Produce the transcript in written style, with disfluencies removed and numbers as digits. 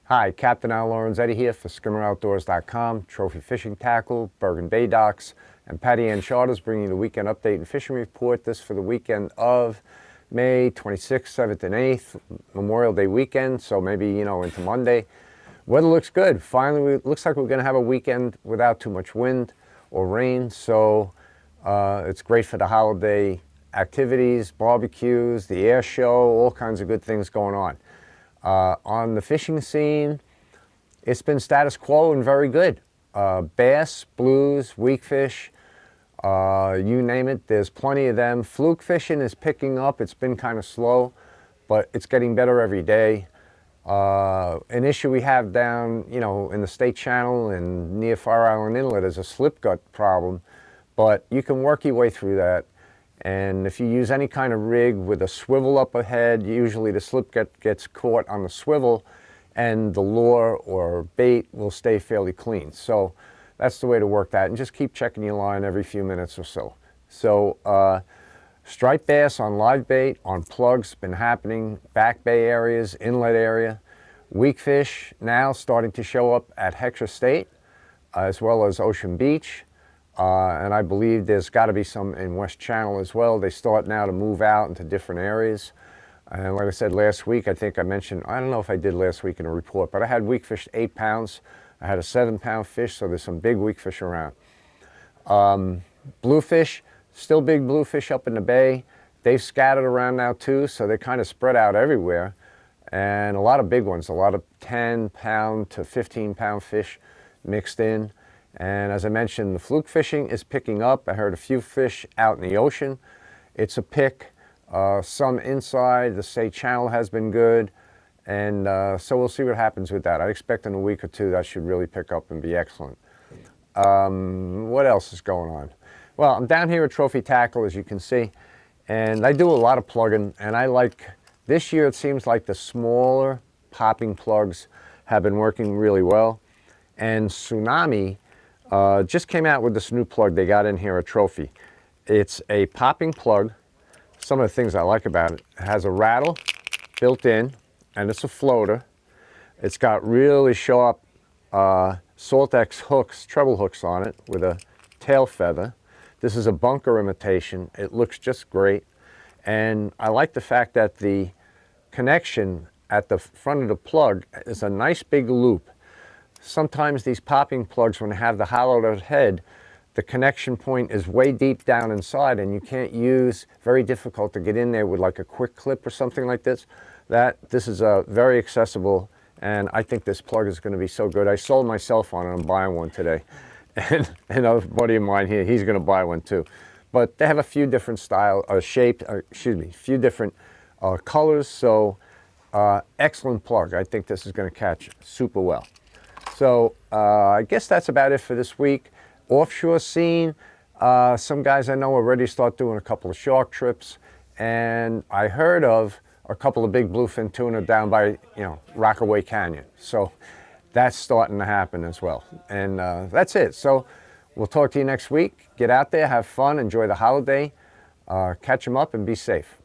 Hi, Captain Al Lorenzetti here for SkimmerOutdoors.com, Trophy Fishing Tackle, Bergen Bay Docks, and Patty Ann Charters bringing you the weekend update and fishing report. This for the weekend of May 26th, 7th, and 8th, Memorial Day weekend, so maybe, into Monday. Weather looks good. Finally, it looks like we're going to have a weekend without too much wind or rain, so it's great for the holiday activities, barbecues, the air show, all kinds of good things going on. On the fishing scene, it's been status quo and very good. Bass, blues, weakfish, you name it, there's plenty of them. Fluke fishing is picking up. It's been kind of slow, but it's getting better every day. An issue we have down, in the State Channel and near Fire Island Inlet is a slip gut problem, but you can work your way through that. And if you use any kind of rig with a swivel up ahead, usually the slip gut gets caught on the swivel and the lure or bait will stay fairly clean. So that's the way to work that, and just keep checking your line every few minutes or so. So striped bass on live bait, on plugs, been happening, back bay areas, inlet area. Weakfish now starting to show up at Heckscher State as well as Ocean Beach. And I believe there's got to be some in West Channel as well. They start now to move out into different areas. And like I said last week, I think I mentioned, I don't know if I did last week in a report, but I had weakfish 8 pounds. I had a 7-pound fish, so there's some big weakfish around. Bluefish, still big bluefish up in the bay. They've scattered around now too, so they're kind of spread out everywhere. And a lot of big ones, a lot of 10-pound to 15-pound fish mixed in. And as I mentioned, the fluke fishing is picking up. I heard a few fish out in the ocean. It's a pick. Some inside. The State Channel has been good. And so we'll see what happens with that. I expect in a week or two that should really pick up and be excellent. What else is going on? Well, I'm down here at Trophy Tackle, as you can see. And I do a lot of plugging. And this year it seems like the smaller popping plugs have been working really well. And Tsunami just came out with this new plug they got in here at Trophy. It's a popping plug. Some of the things I like about it, it has a rattle built in, and it's a floater. It's got really sharp Saltex hooks, treble hooks on it with a tail feather. This is a bunker imitation. It looks just great. And I like the fact that the connection at the front of the plug is a nice big loop. Sometimes these popping plugs, when they have the hollowed out head, the connection point is way deep down inside and you can't use, very difficult to get in there with like a quick clip or something like this. This is very accessible, and I think this plug is going to be so good. I sold myself one and I'm buying one today. And a buddy of mine here, he's going to buy one too. But they have a few different few different colors, so excellent plug. I think this is going to catch super well. So I guess that's about it for this week. Offshore scene, some guys I know already start doing a couple of shark trips, and I heard of a couple of big bluefin tuna down by Rockaway Canyon. So that's starting to happen as well. And that's it. So we'll talk to you next week. Get out there, have fun, enjoy the holiday, catch them up, and be safe.